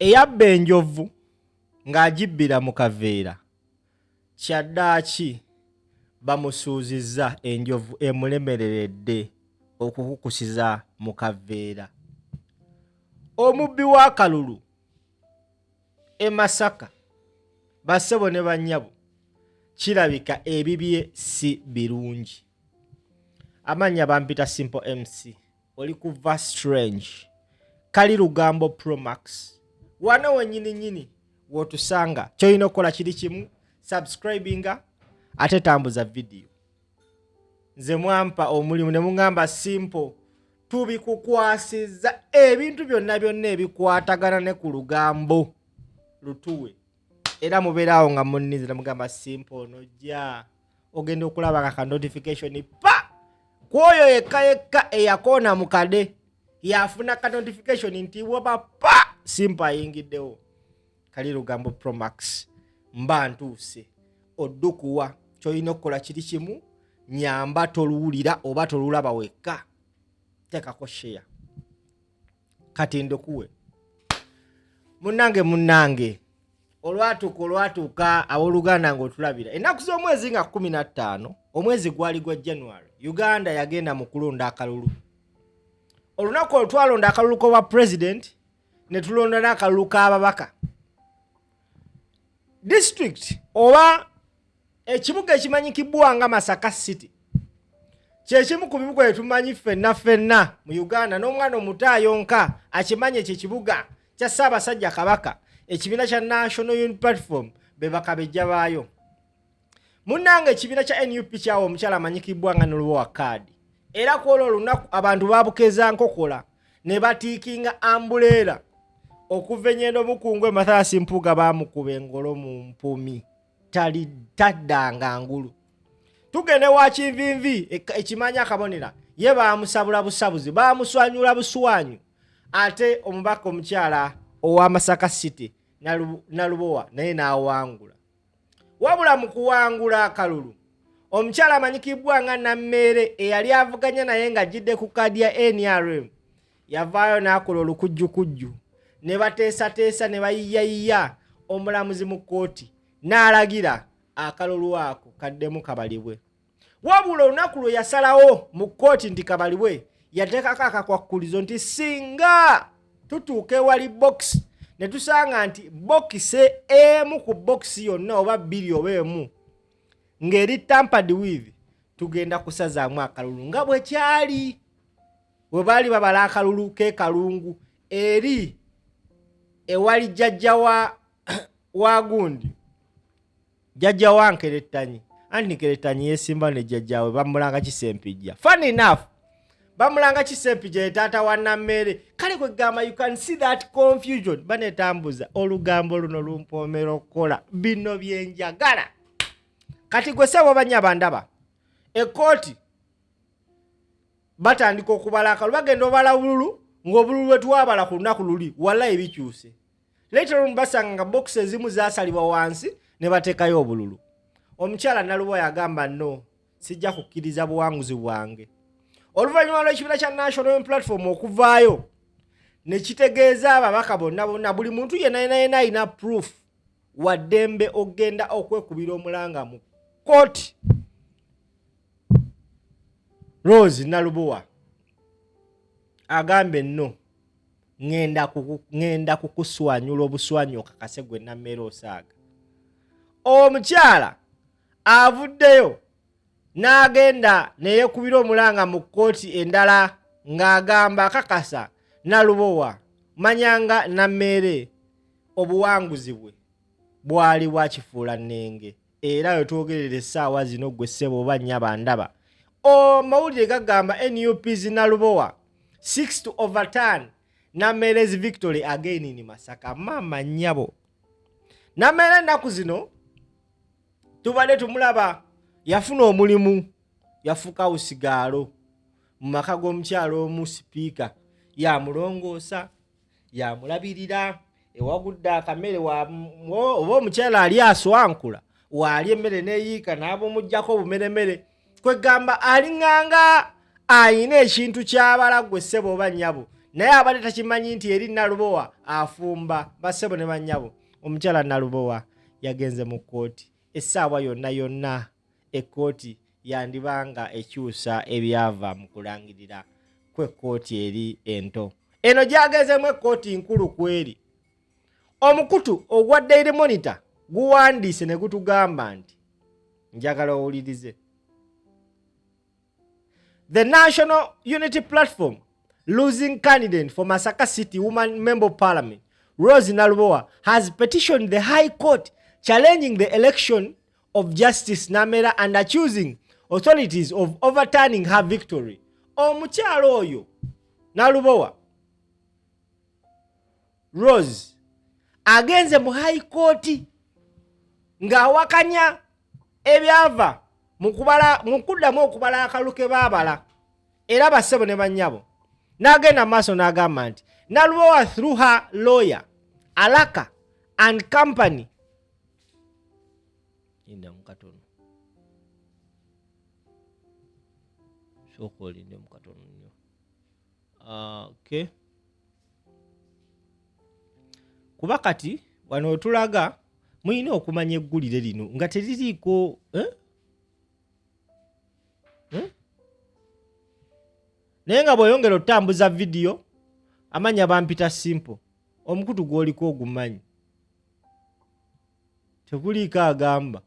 eyabba enjovu ng'agibbira mu kaveera kyaddaaki bamusuuzizza enjovu emulemereredde okukukusiza mu kaveera. Omubbi w'akalulu e Masaka bassebo ne bannyabo kirabika ebibye si birungi. Amannya bampita Simple MC, oli kuva Strange, Kali Lugambo Pro Max. Wano wennyini wotusanga kyolina okukola kiri kimu, subscribinga ate tambuza video. Nze mwampa omulimu ne mungamba Simple tubikukwasizza ebintu byonna ebikwatagana ne ku lugambo lutuwe. Era mubeerawo nga munnize mugamba Simple nojja ogenda okulaba ka notification pa kwoyo yekka eyakoona mu kade yafuna ka notification nti waba pa Simple ayingiddewo. Kali Lugambo Pro Max mba ntuuse oddukuwa kyolina okukola kiri kimu, nyamba toluwulira oba tolulaba wekka, tekako share kati ndokuwe. Munnange olwatuuka abooluganda ng'otulabira ennaku z'omwezi nga 15 omwezi gwali gwa January, Uganda yagenda mu kulonda akalulu. Olunaku olwo twalonda akalulu k'obwa president ne tulonda n'akalulu k'ababaka. District oba ekibuga ekimanyikibwa nga Masaka City kyekimu ku bibuga etumanyi ffenna mu Uganda, n'omwana omuto ayonka akimanye ekyo kibuga kya Ssaabasajja Kabaka. Ekibiina kya National Unity Platform bebaka bejja baayo. Munnange ekibiina kya NUP kyawo omukyala amanyikibwa nga Nalubowa Kadi. Era ku olwo olunaku abantu baabukeza nkokola ne batiikinga ambuleera okuva ennyendo Mukungwe Mathias Mpuuga baamukuba engolo mu mpumi taddanga ngulu. Tugende wa Kinvinvi ekimanya akabonera ye baamusabula busabuzi, baamuswanyula buswanyu. Ate omubaka omukyala owa Masaka City Nalubowa naye n'awangula. Wabula mu kuwangula akalulu omukyala amanyikibwa nga Nameere eyali avuganya naye ng'ajjidde ku kadi ya NRM yavaayo n'akola olukujjukujju ne bateesateesa ne bayiyayiya omulamuzi mu kkooti n'alagira akalulu ako kaddemu kabalibwe. Wabula olunaku lwe yasalawo mu kkooti nti kabalibwe yateekako akakwakkulizo nti singa tutuuka ewali box ne tusanga nti bokisi emu ku bokisi yonna oba bbiri oba emu ng'eri tampered with, tugenda kusazaamu akalulu nga bwe kyali bwe baali babala akalulu k'ekalungu eri ewali jjajja wa gundi, jjajja wa Nkerettanyi. Anti Nkerettanyi yeesimba ne jjajjaawe bamulanga Kisempijja. Funny enough, bamulanga Kisempijja ye taata wa Nameere. Kale kwe gamba you can see that confusion. Banetambuza olugambo luno lumpoomera okukola bino byenjagala. Kati gwe ssebo banyaba ndaba ekkooti batandika okubala akalulu, bagenda obala bululu ng'obululu bwe twabala ku lunaku luli walla ebikyuse. Later on basanga nga bokisi ezimu zaasalibwa wansi ne bateekayo obululu. Omukyala Nalubowa yagamba no, sijja kukkiriza buwanguzi bwange. Oluvannyuma lw'ekibiina kya National Unity Platform okuvaayo ne kitegeeza ababaka bonna buli muntu yenna alina proof wa ddembe ogenda okwekubira omulanga mu kkooti. Rose Nalubowa agambe no, ngenda kukuswanyula obuswanyu okakase gwe Nameere osaaga. Omukyala avuddeyo n'agenda neyekubira omulanga mu kkooti endala ng'agamba akakasa Nalubowa manyanga Nameere obuwanguzi bwe bwali bwakifuula nnenge. Era wetwogerera essaawa zino gwe ssebo oba nnyaba ndaba amawulire gagamba NUP's Nalubowa 6 to overturn Nameere's victory again in Masaka. Mama nnyabo Nameere ennaku zino tubadde tumulaba yafuna omulimu, yafuka usigaalo mu maka g'omukyala omu, sipiika yamulongoosa yamulabirira ewagudde akamere oba omukyala ali aswankula waali emmere neeyiika n'abomujjako obumeremere kwegamba alinganga ayina ekintu ky'abala gwe ssebo oba nnyabo naye abadde takimanyi nti eri Nalubowa afumba bassebo ne bannyabo. Omukyala Nalubowa yagenze mu kkooti essaawa yonna ekkooti yandibanga ekyusa ebyava mu kulangirira kw'ekkooti eri ento. Eno gyagezemu ekkooti nkulu kweri. Omukutu ogwa Daily Monitor guwandiise ne gutugamba nti njagala owulirize. The National Unity Platform losing candidate for Masaka City Woman Member of Parliament Rose Nalubowa has petitioned the High Court challenging the election of Justice Nameere and accusing authorities of overturning her victory. Omukyalo oyo Nalubowa Rose agenze mu High Court ng'awakanya ebyava mu kuddamu okubala akalulu ke baabala era bassebo ne bannyabo. N'agenda maaso n'agamba nti Nalubowa through her lawyer Alaka and company inda mukatono sokolinde mukatono nnyo. Okay, kuba kati wano wetulaga muyina okumanya eggulire lino nga teririiko naye nga bw'oyongera otambuza vidiyo amanya bampita simple omukutu gw'oliko ogumanyi tekuliiko agamba.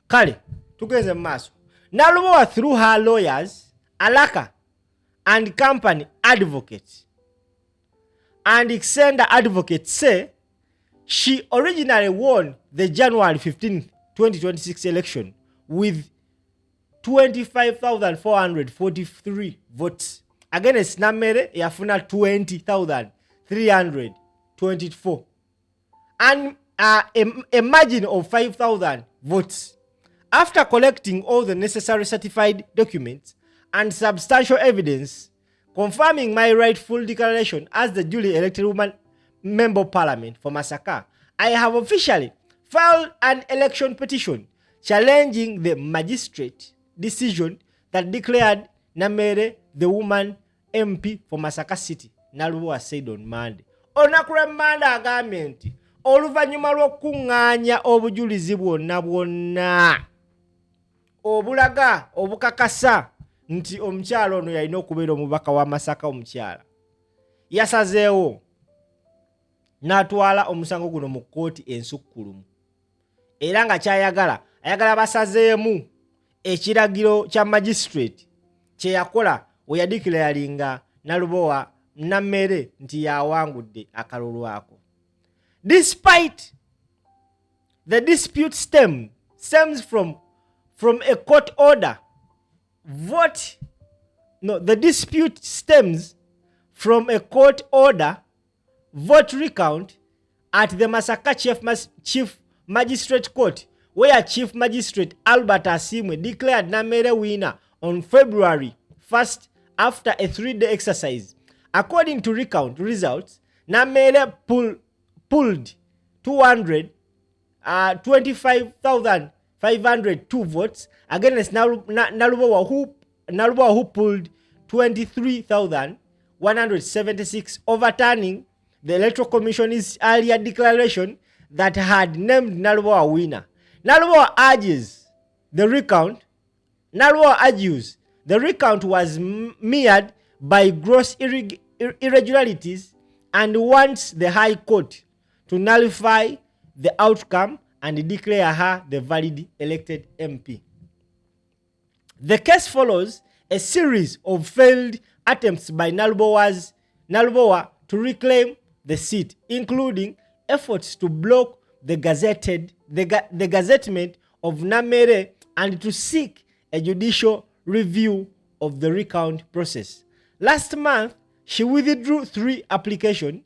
Kale tugenze mu maaso. Nalubowa through her lawyers Alaka and company advocates and extender advocates say she originally won the January 15, 2026 election with 25,443 votes against Nameere yafuna 20,324 and a margin of 5,000 votes. After collecting all the necessary certified documents and substantial evidence confirming my rightful declaration as the duly elected woman member of parliament for Masaka, I have officially filed an election petition challenging the magistrate decision that declared Nameere the woman MP for Masaka City, Nalubowa said on Monday. Olunaku lwa Monday agambye nti oluvannyuma lw'okuŋŋaanya obujulizi bwonna obulaga obukakasa nti omukyala ono yalina okubeera omubaka wa Masaka omukyala, yasazeewo n'atwala omusango guno mu kkooti ensukkulumu era nga ayagala basazeemu ekiragiro kya magistrate kye yakola we yadikiralinga Nalubowa Nameere nti yawangudde akalulu ako. Despite the dispute stems from a court order, vote recount at the Masaka Chief Magistrate Court, where Chief Magistrate Albert Asimwe declared Nameere winner on February 1st after a 3-day exercise. According to recount results, Nameere pulled 225,502 votes against Nalubowa who pulled 23,176, overturning the Electoral Commission's earlier declaration that had named Nalubowa winner. Nalubowa argues the recount was mirrored by gross irregularities and wants the High Court to nullify the outcome and declare her the valid elected MP. The case follows a series of failed attempts by Nalubowa to reclaim the seat, including efforts to block the gazettement of Nameere and to seek a judicial review of the recount process. Last month, she withdrew 3 applications,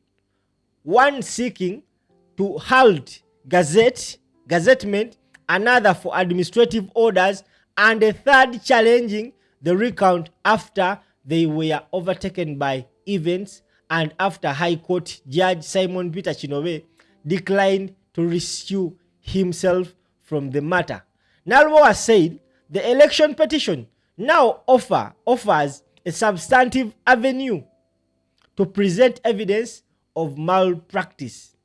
one seeking to halt gazettement, another for administrative orders, and a third challenging the recount after they were overtaken by events and after High Court Judge Simon Peter Chinobe declined to rescue himself from the matter. Nalubowa said the election petition now offers a substantive avenue to present evidence of malpractice.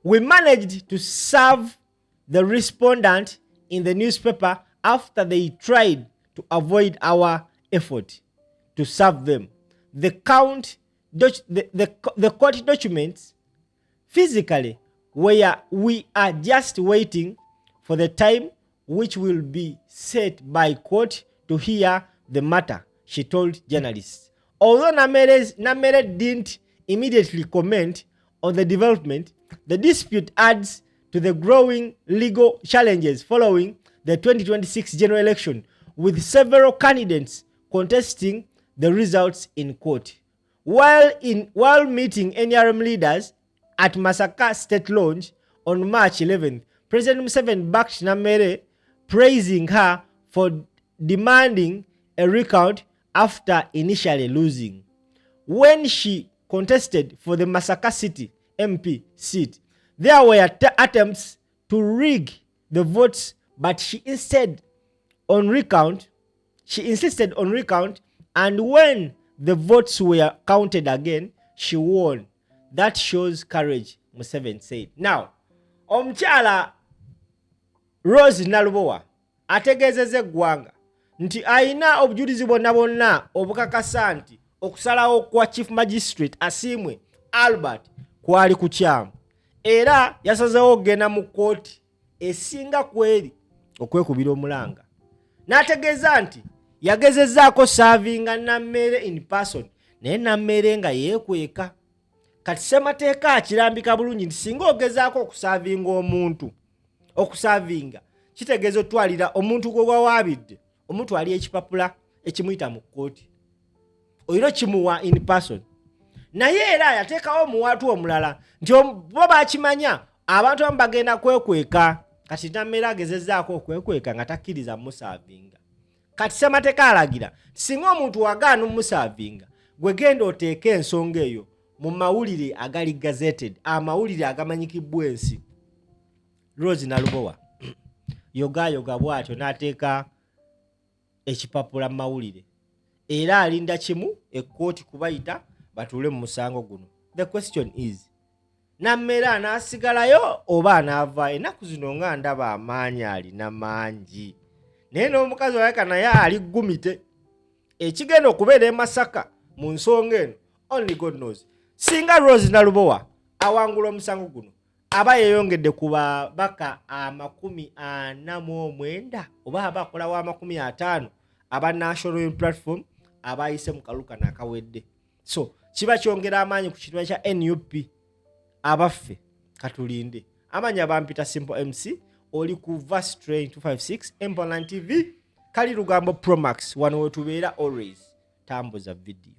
We managed to serve the respondent in the newspaper after they tried to avoid our effort to serve them. The court documents physically where we are just waiting for the time which will be set by court to hear the matter, she told journalists. Although Nameere didn't immediately comment on the development, the dispute adds to the growing legal challenges following the 2026 general election, with several candidates contesting the results in court. While meeting NRM leaders at Masaka State Lodge on March 11th, President Museveni backed Nameere, praising her for demanding a recount after initially losing. When she contested for the Masaka City MP seat, there were attempts to rig the votes, but she insisted on recount, and when the votes were counted again, she won. That shows courage, Museveni said. Now, omukyala Rose Nalubowa ategeezezza eggwanga nti ayina obujulizi bonna obukakasa nti okusalawo kwa Chief Magistrate Asiimwe Albert kwali kukyamu, era yasazeewo okugenda mu kkooti esinga kweri okwekubira omulanga. N'ategeeza nti yagezezzaako saavinga Nameere in person, naye Nameere nga yeekweka. Kati ssemateeka akirambika bulungi nti singa ogezaako okusaavinga omuntu, okusaavinga kitegeeza otwalira omuntu gwe wawaabidde, omuntu ali ekipapula ekimuyita mu kkooti, oyina kimuwa in person. Naye era yateekawo omuwaatu omulala nti bo bakimanya abantu abamu bagenda kwekweka. Kati Nameere agezezzaako okwekweka nga takkiriza musaavinga. Kati ssemateeka alagira singa omuntu wagaana omusaavinga, gwe genda oteeke ensonga eyo mu mawulire agali gazetted, amawulire agamanyikibbwa ensi. Rose Nalubowa yoga bw'atyo n'ateeka ekipapula mu mawulire, era alinda kimu ekkooti kubayita batuule mu musango guno. The question is, Nameere anaasigalayo oba anaava? Ennaku zino nga ndaba amaanyi alina mangi, naye n'omukazi waleka naye ali gumite. Ekigenda okubeera e Masaka mu nsonga eno, only God knows. Singa Rose Nalubowa awangula omusango guno, aba yeeyongedde ku babaka 49 oba aba akolawo 50 aba National Unity Platform abayise mu kalukano akawedde. So kiba kyongera amaanyi ku kitundu kya NUP. Abaffe katulinde. Amanya bampita Simple MC, oli ku Verse Train 256 Empire TV, Kali Lugambo Pro Max, wano wetubeera always tambuza video.